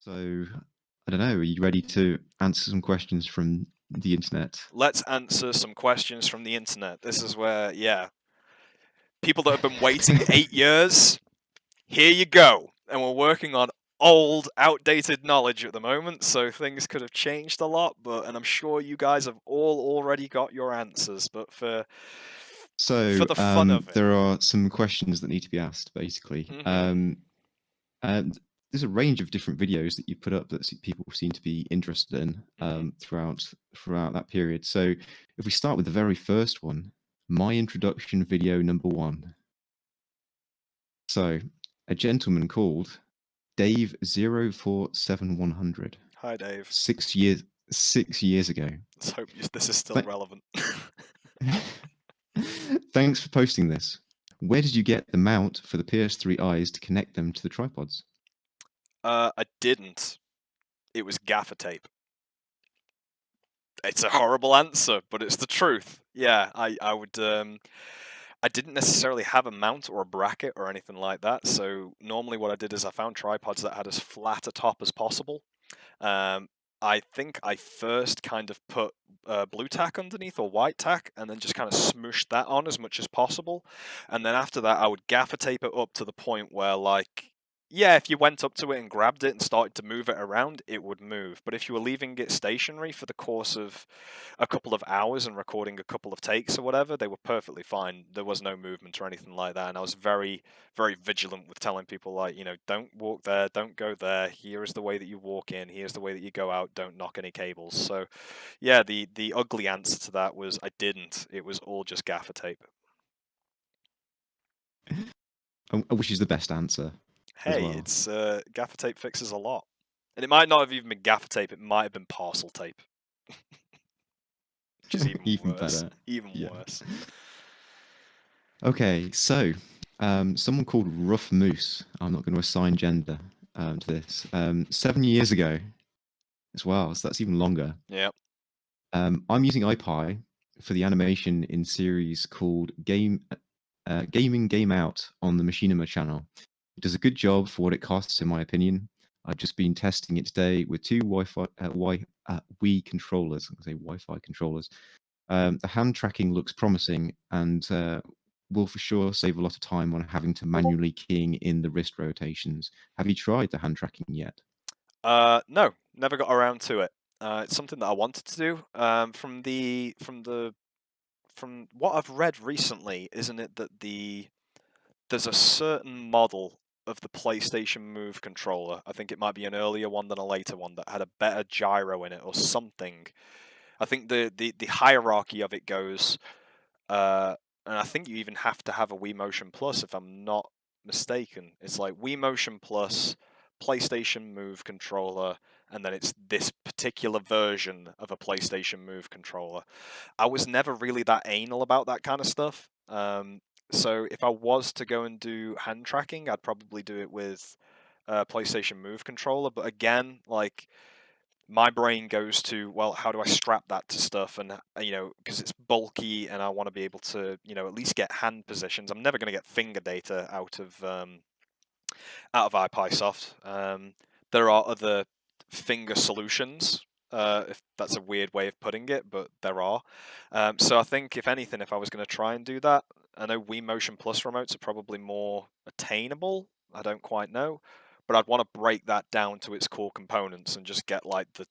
So, I don't know, are you ready to answer some questions from the internet? Let's answer some questions from the internet. This is where, yeah, people that have been waiting 8 years, here you go. And we're working on old, outdated knowledge at the moment, so things could have changed a lot, and I'm sure you guys have all already got your answers, but for So, the fun of it. there are some questions that need to be asked, basically. And there's a range of different videos that you put up that people seem to be interested in throughout that period. So, if we start with the very first one, my introduction video number 1. So, a gentleman called Dave 047100. Hi, Dave. 6 years ago. Let's hope this is still Th- relevant. Thanks for posting this. Where did you get the mount for the PS3 Eyes to connect them to the tripods? I didn't. It was gaffer tape. It's a horrible answer, but it's the truth. Yeah, I would. I didn't necessarily have a mount or a bracket or anything like that. So normally, what I did is I found tripods that had as flat a top as possible. I think I first kind of put blue tack underneath or white tack, and then just kind of smooshed that on as much as possible. And then after that, I would gaffer tape it up to the point where, like, yeah, if you went up to it and grabbed it and started to move it around, it would move. But if you were leaving it stationary for the course of a couple of hours and recording a couple of takes or whatever, they were perfectly fine. There was no movement or anything like that. And I was very, very vigilant with telling people, like, don't walk there, don't go there. Here is the way that you walk in. Here's the way that you go out. Don't knock any cables. So, yeah, the ugly answer to that was I didn't. It was all just gaffer tape. Which is the best answer as Hey, well. it's gaffer tape fixes a lot. And it might not have even been gaffer tape, it might have been parcel tape. Which is even worse. Better. Even Yeah. worse. Okay, so someone called Rough Moose, I'm not going to assign gender to this, 7 years ago as well, so that's even longer. Yep. I'm using Ipy for the animation in series called Gaming Game Out on the Machinima channel. It does a good job for what it costs, in my opinion. I've just been testing it today with two Wii controllers. I'm going to say Wi-Fi controllers. The hand tracking looks promising and will for sure save a lot of time on having to manually keying in the wrist rotations. Have you tried the hand tracking yet? No, never got around to it. It's something that I wanted to do. From what I've read recently, isn't it that there's a certain model of the PlayStation Move controller. I think it might be an earlier one than a later one that had a better gyro in it or something. I think the hierarchy of it goes, and I think you even have to have a Wii Motion Plus if I'm not mistaken. It's like Wii Motion Plus, PlayStation Move controller, and then it's this particular version of a PlayStation Move controller. I was never really that anal about that kind of stuff. So if I was to go and do hand tracking, I'd probably do it with a PlayStation Move controller. But again, like, my brain goes to, well, how do I strap that to stuff? And, because it's bulky and I want to be able to, at least get hand positions. I'm never going to get finger data out of Ipysoft. There are other finger solutions, if that's a weird way of putting it, but there are. So I think, if anything, if I was going to try and do that, I know Wii Motion Plus remotes are probably more attainable. I don't quite know, but I'd want to break that down to its core components and just get, like, the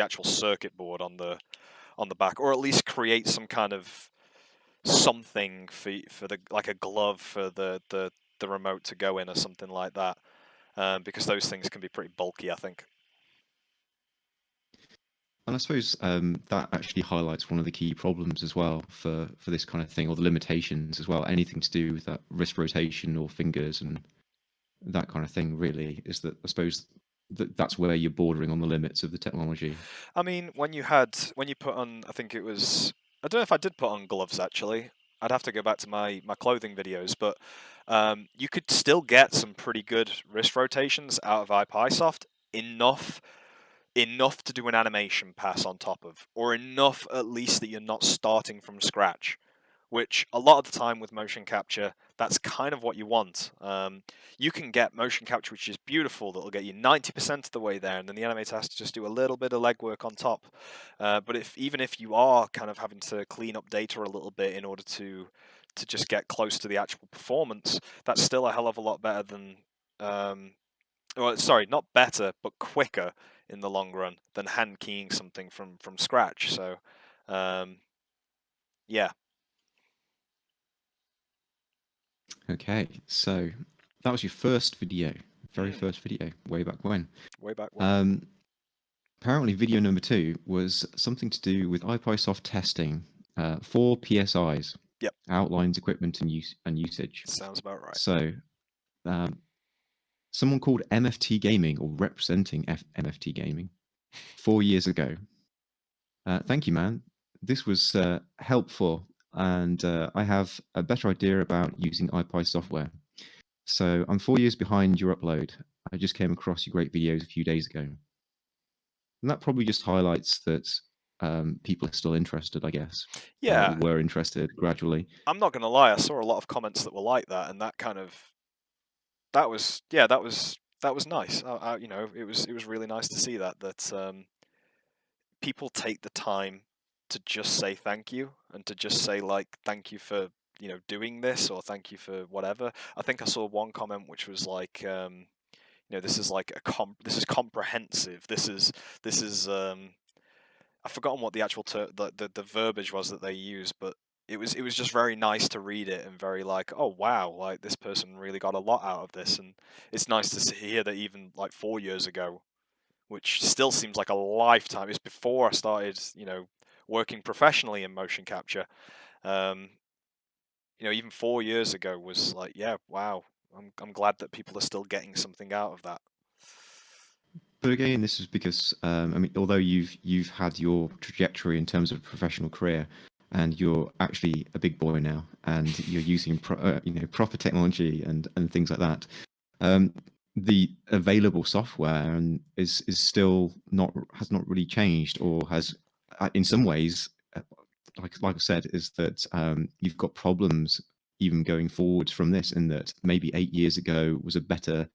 actual circuit board on the back, or at least create some kind of something for the, like, a glove for the remote to go in or something like that, because those things can be pretty bulky, I think. And I suppose that actually highlights one of the key problems as well for this kind of thing, or the limitations as well. Anything to do with that wrist rotation or fingers and that kind of thing, really, is that I suppose that's where you're bordering on the limits of the technology. I mean, when you put on, I think it was, I don't know if I did put on gloves actually. I'd have to go back to my clothing videos, but you could still get some pretty good wrist rotations out of Ipysoft, enough to do an animation pass on top of, or enough at least that you're not starting from scratch. which a lot of the time with motion capture, that's kind of what you want. You can get motion capture which is beautiful, that'll get you 90% of the way there, and then the animator has to just do a little bit of legwork on top. But even if you are kind of having to clean up data a little bit in order to just get close to the actual performance, that's still a hell of a lot better than well, sorry, not better, but quicker in the long run than hand keying something from scratch. So, yeah. Okay, so that was your first video, very first video, way back when. Way back when. Apparently, video number 2 was something to do with Ipysoft testing for PSIs. Yep. Outlines, equipment, and usage. Sounds about right. So, someone called MFT Gaming, or representing MFT Gaming, 4 years ago. Thank you, man. This was helpful, and I have a better idea about using IPy software. So I'm 4 years behind your upload. I just came across your great videos a few days ago. And that probably just highlights that people are still interested, I guess. Yeah. Were interested gradually. I'm not going to lie, I saw a lot of comments that were like that, and that kind of, that was nice. You know, it was really nice to see that people take the time to just say thank you, and to just say, like, thank you for, you know, doing this, or thank you for whatever. I think I saw one comment which was like, you know, this is like this is comprehensive. This is I've forgotten what the actual the verbiage was that they used, but it was just very nice to read it, and very like, oh wow, like this person really got a lot out of this. And it's nice to hear that even like 4 years ago, which still seems like a lifetime. It's before I started, you know, working professionally in motion capture. You know, even 4 years ago was like, yeah, wow. I'm glad that people are still getting something out of that. But again, this is because I mean, although you've had your trajectory in terms of professional career, and you're actually a big boy now, and you're using you know, proper technology and things like that, the available software is still has not really changed, or has in some ways, like I said, is that you've got problems even going forward from this, in that maybe 8 years ago was a better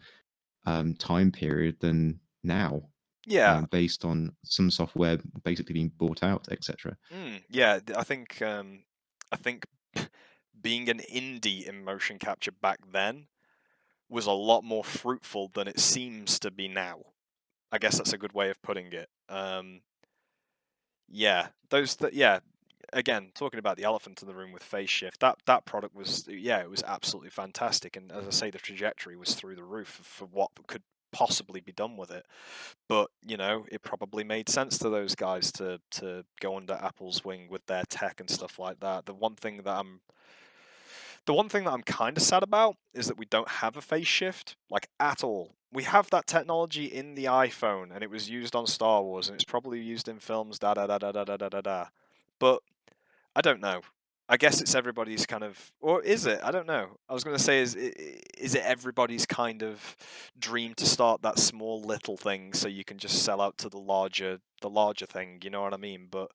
time period than now, Yeah. based on some software basically being bought out, etc. Yeah, I think being an indie in motion capture back then was a lot more fruitful than it seems to be now. I guess that's a good way of putting it. Yeah, yeah. Again, talking about the elephant in the room with phase shift, that product was, yeah, it was absolutely fantastic. And as I say, the trajectory was through the roof for what could possibly be done with it. But you know, it probably made sense to those guys to go under Apple's wing with their tech and stuff like that. The one thing that I'm kind of sad about is that we don't have a phase shift, like, at all. We have that technology in the iPhone, and it was used on Star Wars, and it's probably used in films, da da da da da da da da da. But I don't know. I guess it's everybody's kind of, or is it? I don't know. I was going to say, is it everybody's kind of dream to start that small little thing so you can just sell out to the larger thing? You know what I mean? But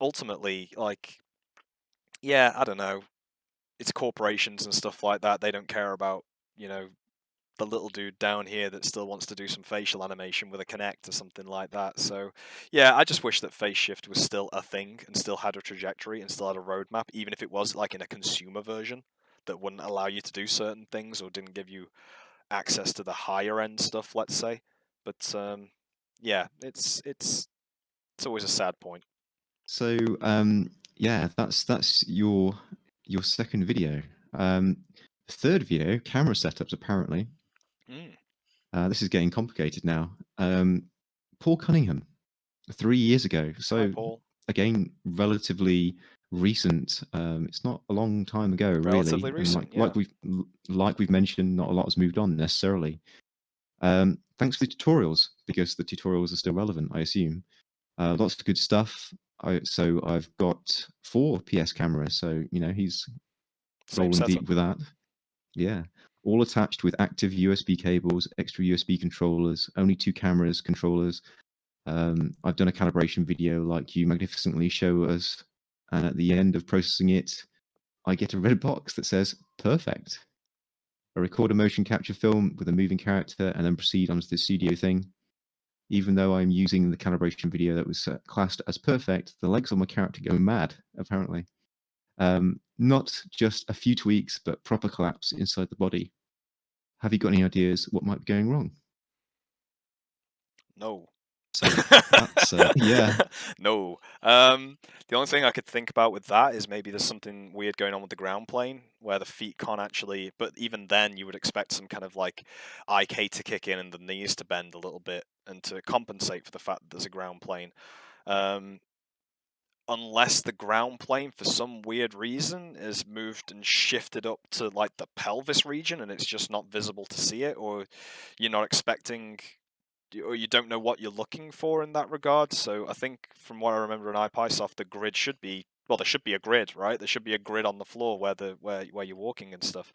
ultimately, like, yeah, I don't know. It's corporations and stuff like that. They don't care about, you know, the little dude down here that still wants to do some facial animation with a kinect or something like that. So yeah, I just wish that phase shift was still a thing, and still had a trajectory, and still had a roadmap, even if it was like in a consumer version that wouldn't allow you to do certain things, or didn't give you access to the higher end stuff, let's say. But yeah, it's always a sad point. So yeah, that's your second video. Third video, camera setups apparently. This is getting complicated now. Paul Cunningham, 3 years ago. Hi, So Paul. again, relatively recent. It's not a long time ago, really. Relatively And recent, yeah. like we've mentioned, not a lot has moved on necessarily. Thanks for the tutorials, because the tutorials are still relevant, I assume. Lots of good stuff. So I've got 4 PS cameras, so you know, he's Same rolling setup. deep with that. Yeah, all attached with active USB cables, extra USB controllers, only 2 cameras, controllers. I've done a calibration video like you magnificently show us, and at the end of processing it, I get a red box that says perfect. I record a motion capture film with a moving character and then proceed onto the studio thing. Even though I'm using the calibration video that was classed as perfect, the legs on my character go mad, apparently. Not just a few tweaks, but proper collapse inside the body. Have you got any ideas what might be going wrong? No. So that's, yeah. No. The only thing I could think about with that is maybe there's something weird going on with the ground plane where the feet can't actually, but even then you would expect some kind of like IK to kick in and the knees to bend a little bit and to compensate for the fact that there's a ground plane. Unless the ground plane for some weird reason is moved and shifted up to like the pelvis region and it's just not visible to see it, or you're not expecting, or you don't know what you're looking for in that regard. So I think from what I remember in Ipysoft, the grid should be, well, there should be a grid, right? There should be a grid on the floor where you're walking and stuff.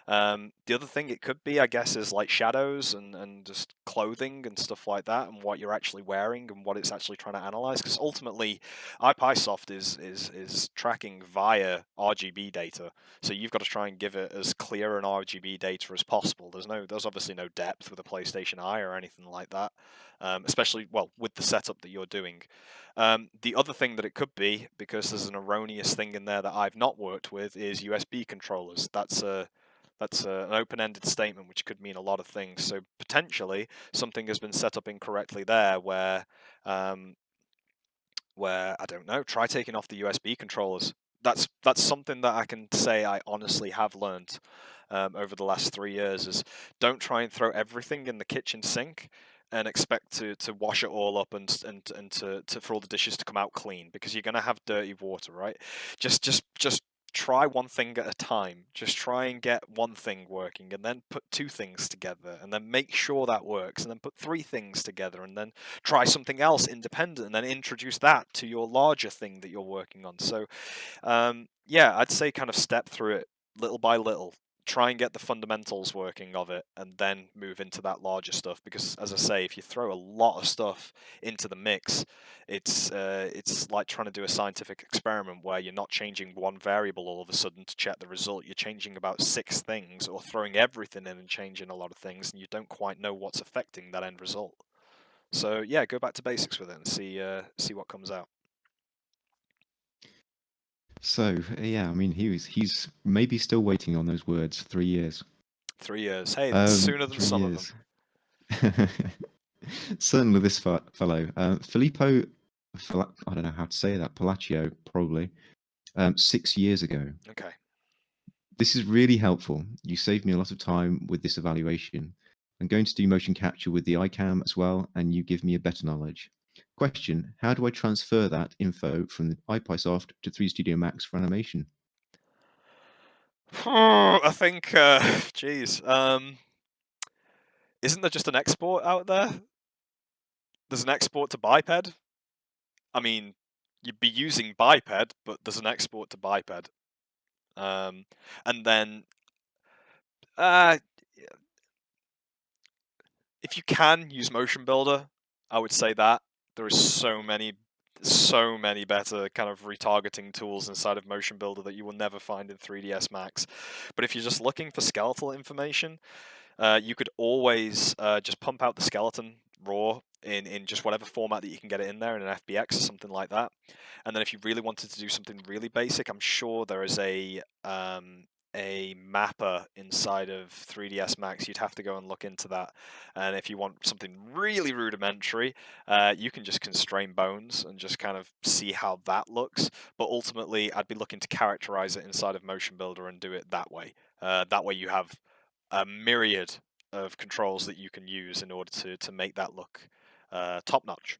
The other thing it could be, I guess, is like shadows and just clothing and stuff like that, and what you're actually wearing and what it's actually trying to analyze. Because ultimately, Ipysoft is tracking via RGB data, so you've got to try and give it as clear an RGB data as possible. There's obviously no depth with a PlayStation Eye or anything like that, especially well with the setup that you're doing. The other thing that it could be, because there's an erroneous thing in there that I've not worked with, is USB controllers. That's an open-ended statement which could mean a lot of things. So potentially something has been set up incorrectly there where I don't know, try taking off the USB controllers. That's something that I can say I honestly have learned over the last 3 years is don't try and throw everything in the kitchen sink and expect to wash it all up and to for all the dishes to come out clean, because you're going to have dirty water, right? Just try one thing at a time. Just try and get one thing working and then put two things together and then make sure that works and then put three things together and then try something else independent and then introduce that to your larger thing that you're working on. So yeah, I'd say kind of step through it little by little. Try and get the fundamentals working of it and then move into that larger stuff, because as I say, if you throw a lot of stuff into the mix, it's like trying to do a scientific experiment where you're not changing one variable all of a sudden to check the result. You're changing about 6 things or throwing everything in and changing a lot of things, and you don't quite know what's affecting that end result. So yeah, go back to basics with it and see what comes out. So yeah, I mean, he's maybe still waiting on those words. 3 years. 3 years. Hey, that's sooner than 3 some years. of them. Certainly, this fellow, Filippo. I don't know how to say that. Palacio, probably. 6 years ago. Okay. This is really helpful. You saved me a lot of time with this evaluation. I'm going to do motion capture with the icam as well, and you give me a better knowledge. Question: how do I transfer that info from the Ipysoft to 3 Studio Max for animation? I think, geez, isn't there just an export out there? There's an export to biped. I mean, you'd be using biped, but there's an export to biped. And then, if you can use Motion Builder, I would say that there is so many better kind of retargeting tools inside of Motion Builder that you will never find in 3ds Max. But if you're just looking for skeletal information, you could always just pump out the skeleton raw in just whatever format that you can get it in there, in an FBX or something like that. And then if you really wanted to do something really basic, I'm sure there is a mapper inside of 3ds Max. You'd have to go and look into that. And if you want something really rudimentary, you can just constrain bones and just kind of see how that looks. But ultimately, I'd be looking to characterize it inside of Motion Builder and do it that way. That way you have a myriad of controls that you can use in order to make that look top notch.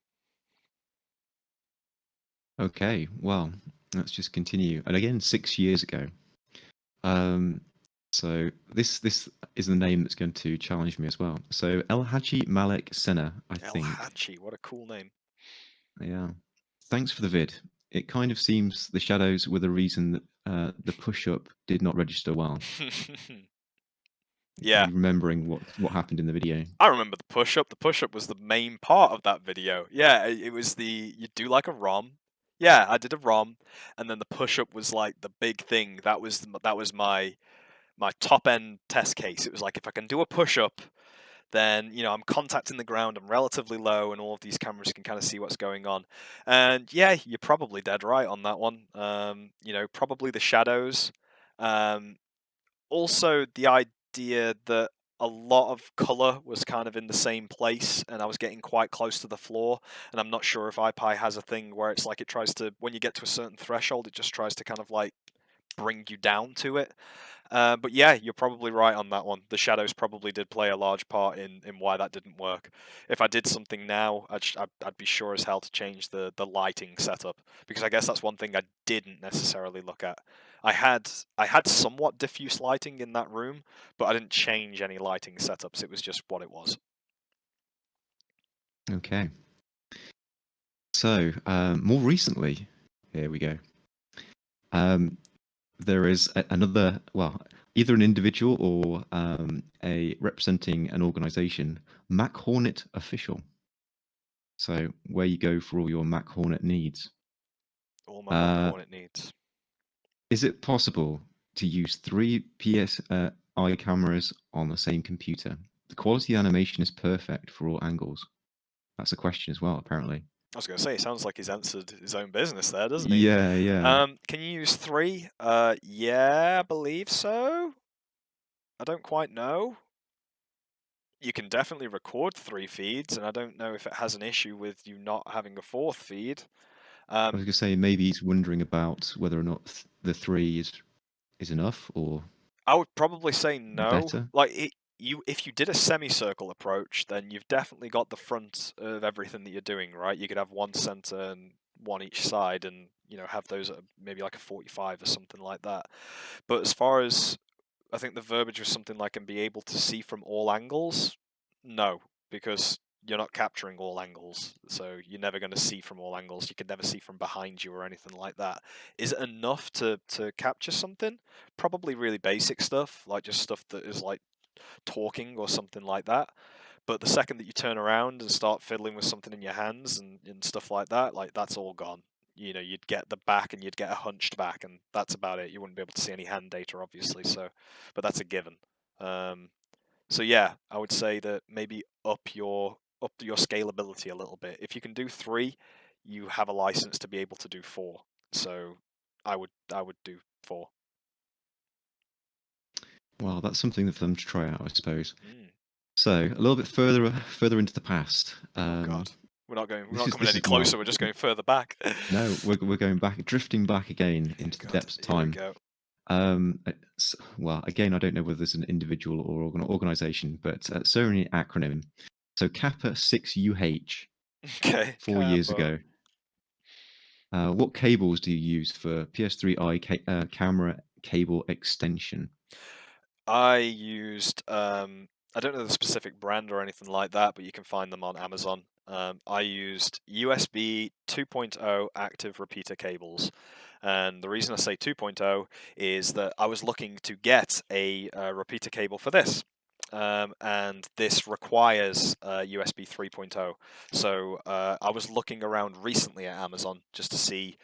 Okay, well, let's just continue. And again, 6 years ago. So this is the name that's going to challenge me as well. So El Haji Malek Senna, I think. El Haji, what a cool name. Yeah. Thanks for the vid. It kind of seems the shadows were the reason that the push-up did not register well. Yeah. Are you remembering what happened in the video? I remember the push-up. The push-up was the main part of that video. Yeah, it was you do like a ROM, Yeah, I did a ROM, and then the push-up was like the big thing. That was my top end test case. It was like if I can do a push-up, then I'm contacting the ground, I'm relatively low, and all of these cameras can kind of see what's going on. And yeah, you're probably dead right on that one. Probably the shadows. Um, Also, the idea that a lot of color was kind of in the same place, and I was getting quite close to the floor. And I'm not sure if iPie has a thing where it's like it tries to, when you get to a certain threshold, it just tries to kind of like bring you down to it. But yeah, you're probably right on that one. The shadows probably did play a large part in why that didn't work. If I did something now, I'd be sure as hell to change the lighting setup, because I guess that's one thing I didn't necessarily look at. I had somewhat diffuse lighting in that room, but I didn't change any lighting setups. It was just what it was. Okay. So, more recently, here we go. There is another, well, either an individual or a representing an organization, Mac Hornet Official. So, where you go for all your Mac Hornet needs. All my Mac Hornet needs. Is it possible to use 3 PSI cameras on the same computer? The quality animation is perfect for all angles. That's a question as well, apparently. I was going to say, it sounds like he's answered his own business there, doesn't he? Yeah. Can you use 3? Yeah, I believe so. I don't quite know. You can definitely record 3 feeds, and I don't know if it has an issue with you not having a 4th feed. I was going to say maybe he's wondering about whether or not the 3 is enough or I would probably say no. better. Like if you did a semicircle approach, then you've definitely got the front of everything that you're doing, right? You could have one center and one each side, and have those at maybe like a 45 or something like that. But as far as I think the verbiage was something like and be able to see from all angles, no, because you're not capturing all angles, so you're never going to see from all angles. You can never see from behind you or anything like that. Is it enough to capture something? Probably really basic stuff, like just stuff that is like talking or something like that. But the second that you turn around and start fiddling with something in your hands and stuff like that, like that's all gone. You'd get the back and you'd get a hunched back, and that's about it. You wouldn't be able to see any hand data, obviously. So, but that's a given. So yeah, I would say that maybe up your scalability a little bit. If you can do 3, you have a license to be able to do 4. So I would do 4. Well, that's something for them to try out, I suppose. Mm. So, a little bit further into the past. Oh God, we're not coming this any is closer. We're just going further back. No, we're going back, drifting back again into the depths of time. Here we go. Well, again, I don't know whether it's an individual or an organization, but certainly an acronym. So Kappa 6UH. Okay. 4 years ago. What cables do you use for PS3 Eye camera cable extension? I used I don't know the specific brand or anything like that, but you can find them on Amazon. I used USB 2.0 active repeater cables. And the reason I say 2.0 is that I was looking to get a repeater cable for this. And this requires USB 3.0. So I was looking around recently at Amazon just to see,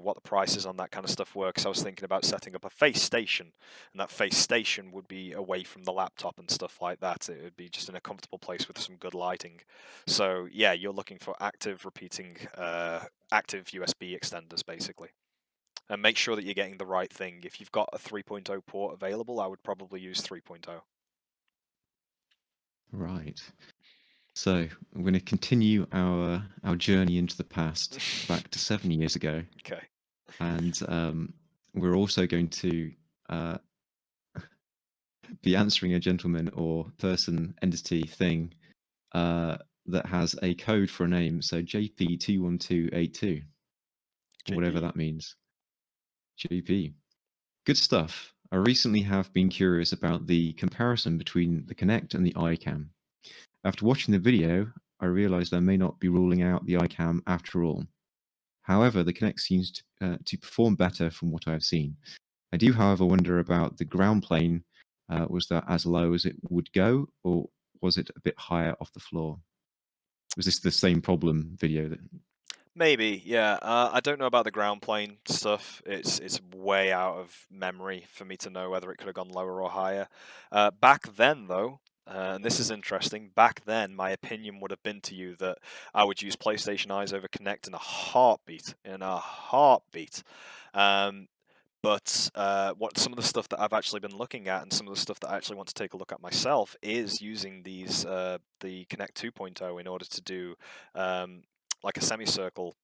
what the prices on that kind of stuff were. Because I was thinking about setting up a face station, and that face station would be away from the laptop and stuff like that. It would be just in a comfortable place with some good lighting. So yeah, you're looking for active repeating, active USB extenders basically. And make sure that you're getting the right thing. If you've got a 3.0 port available, I would probably use 3.0. Right. So I'm going to continue our journey into the past, back to 7 years ago. Okay. And we're also going to be answering a gentleman or person, entity, thing that has a code for a name. So JP21282, whatever that means. JP. Good stuff. I recently have been curious about the comparison between the Kinect and the icam. After watching the video, I realized I may not be ruling out the icam after all. However, the Kinect seems to perform better from what I have seen. I do, however, wonder about the ground plane. Was that as low as it would go, or was it a bit higher off the floor? Was this the same problem video? Maybe, yeah. I don't know about the ground plane stuff. It's way out of memory for me to know whether it could have gone lower or higher. Back then, though, and this is interesting. Back then, my opinion would have been to you that I would use PlayStation Eyes over Kinect in a heartbeat. In a heartbeat. Um, but what some of the stuff that I've actually been looking at, and some of the stuff that I actually want to take a look at myself, is using these the Kinect 2.0 in order to do like a semicircle.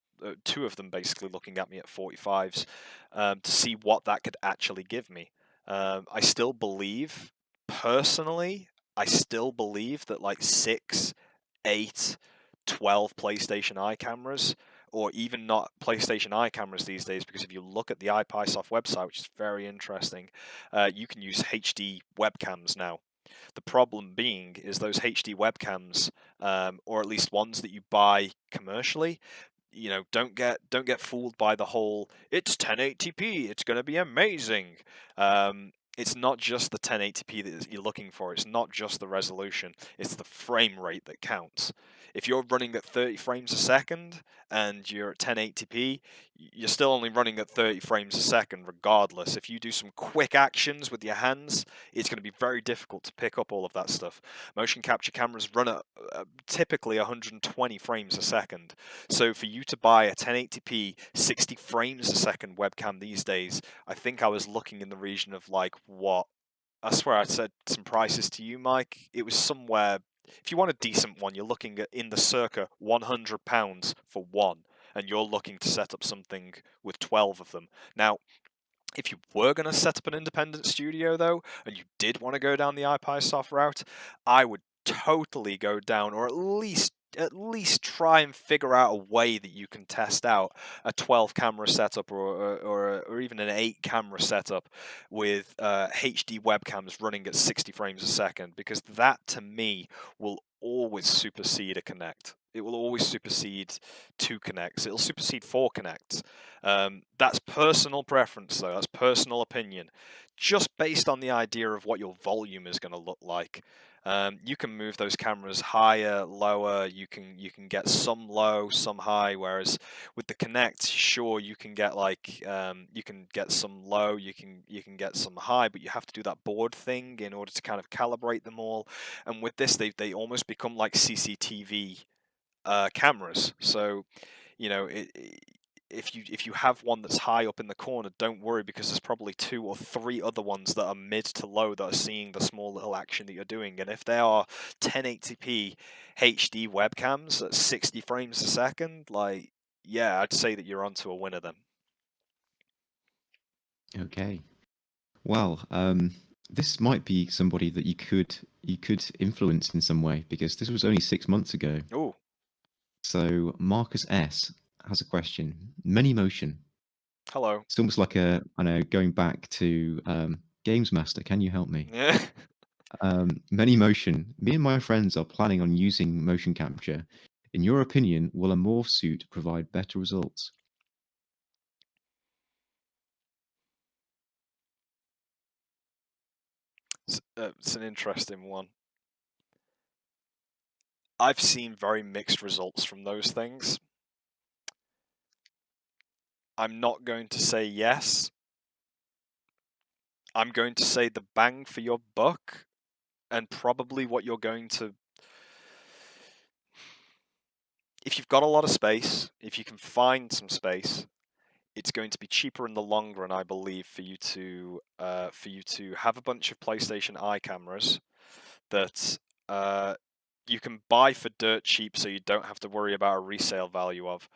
Two of them basically looking at me at 45s to see what that could actually give me. I still believe, personally, I still believe that like 6, 8, 12 PlayStation Eye cameras, or even not PlayStation Eye cameras these days, because if you look at the Ipysoft website, which is very interesting, you can use HD webcams now. The problem being is those HD webcams, or at least ones that you buy commercially, don't get fooled by the whole it's 1080p, it's going to be amazing. It's not just the 1080p that you're looking for. It's not just the resolution. It's the frame rate that counts. If you're running at 30 frames a second and you're at 1080p, you're still only running at 30 frames a second regardless. If you do some quick actions with your hands, it's going to be very difficult to pick up all of that stuff. Motion capture cameras run at typically 120 frames a second. So for you to buy a 1080p 60 frames a second webcam these days, I think I was looking in the region of like what? I swear I said some prices to you, Mike. It was somewhere. If you want a decent one, you're looking at in the circa £100 for one, and you're looking to set up something with 12 of them. Now, if you were going to set up an independent studio, though, and you did want to go down the Ipysoft route, I would totally go down, or at least try and figure out a way that you can test out a 12 camera setup, or even an 8 camera setup with HD webcams running at 60 frames a second, because that to me will always supersede a Kinect. It will always supersede 2 Kinects. It'll supersede 4 Kinects. That's personal preference, though. That's personal opinion. Just based on the idea of what your volume is going to look like. You can move those cameras higher, lower. You can get some low, some high. Whereas with the Kinect, sure, you can get like you can get some low, you can get some high, but you have to do that board thing in order to kind of calibrate them all. And with this, they almost become like CCTV cameras. So if you have one that's high up in the corner, don't worry, because there's probably 2 or 3 other ones that are mid to low that are seeing the small little action that you're doing. And if they are 1080p HD webcams at 60 frames a second, like, yeah, I'd say that you're onto a winner then. Okay. Well, this might be somebody that you could influence in some way, because this was only 6 months ago. Ooh, So Marcus S has a question. Many motion. hello. It's almost like I know, going back to Games Master. Can you help me? Yeah. Many motion. Me and my friends are planning on using motion capture. In your opinion, will a morph suit provide better results? It's an interesting one. I've seen very mixed results from those things. I'm not going to say yes. I'm going to say the bang for your buck, and probably what you're going to. If you've got a lot of space, if you can find some space, it's going to be cheaper in the long run, I believe, for you to have a bunch of PlayStation Eye cameras that you can buy for dirt cheap, so you don't have to worry about a resale value of,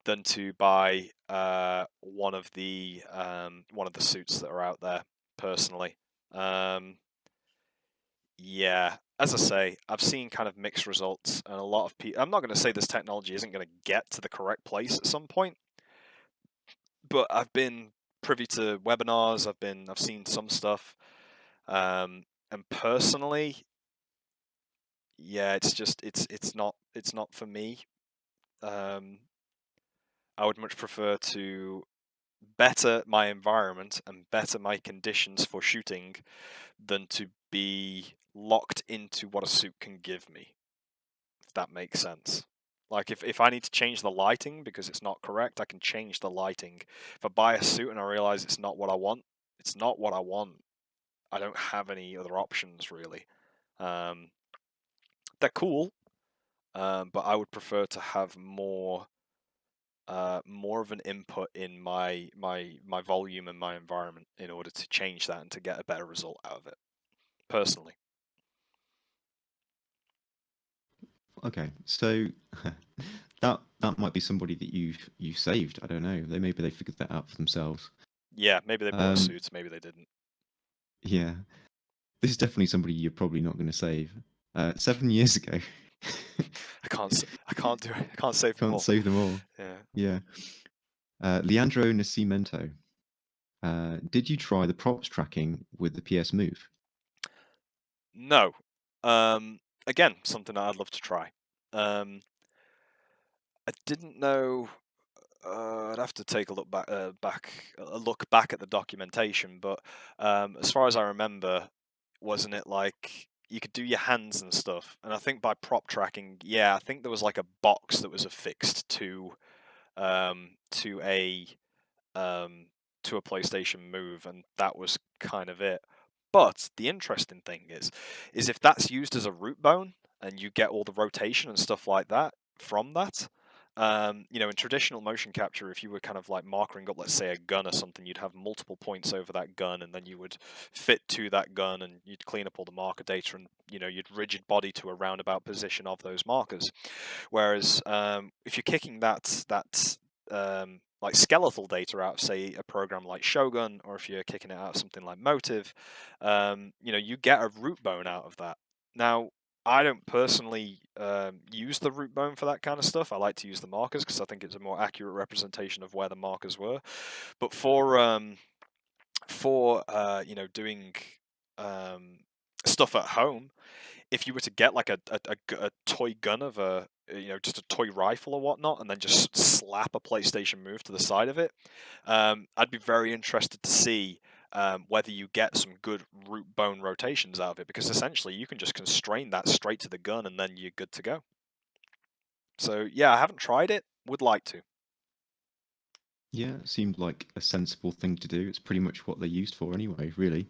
than to buy one of the suits that are out there. Personally, yeah, as I say, I've seen kind of mixed results, and a lot of people. I'm not going to say this technology isn't going to get to the correct place at some point, but I've been privy to webinars. I've seen some stuff, and personally, yeah, it's not for me. Um, I would much prefer to better my environment and better my conditions for shooting than to be locked into what a suit can give me, if that makes sense. Like if I need to change the lighting because it's not correct, I can change the lighting. If I buy a suit and I realize it's not what I want, it's not what I want. I don't have any other options really. They're cool, but I would prefer to have more of an input in my volume and my environment in order to change that and to get a better result out of it, personally. Okay, so that might be somebody that you've saved. I don't know. Maybe they figured that out for themselves. Yeah, maybe they bought a Um, suit, maybe they didn't. yeah, this is definitely somebody you're probably not going to save. 7 years ago, I can't do it. I can't save them can't all. save them all. Yeah. Yeah, Leandro Nascimento. Did you try the props tracking with the PS Move? No. Again, something that I'd love to try. I didn't know. I'd have to take a look back, at the documentation. But as far as I remember, wasn't it like you could do your hands and stuff? And I think by prop tracking, yeah, I think there was like a box that was affixed to a PlayStation Move, and that was kind of it. But the interesting thing is if that's used as a root bone and you get all the rotation and stuff like that from that, in traditional motion capture, if you were kind of like markering up, let's say, a gun or something, you'd have multiple points over that gun, and then you would fit to that gun, and you'd clean up all the marker data, and you'd rigid body to a roundabout position of those markers. Whereas if you're kicking that like skeletal data out of, say, a program like Shogun, or if you're kicking it out of something like Motive, you get a root bone out of that. Now, I don't personally use the root bone for that kind of stuff. I like to use the markers because I think it's a more accurate representation of where the markers were. But for doing stuff at home, if you were to get like a toy gun of just a toy rifle or whatnot, and then just slap a PlayStation Move to the side of it, I'd be very interested to see whether you get some good root bone rotations out of it, because essentially you can just constrain that straight to the gun and then you're good to go. So yeah, I haven't tried it, would like to. Yeah, it seemed like a sensible thing to do. It's pretty much what they're used for anyway, really.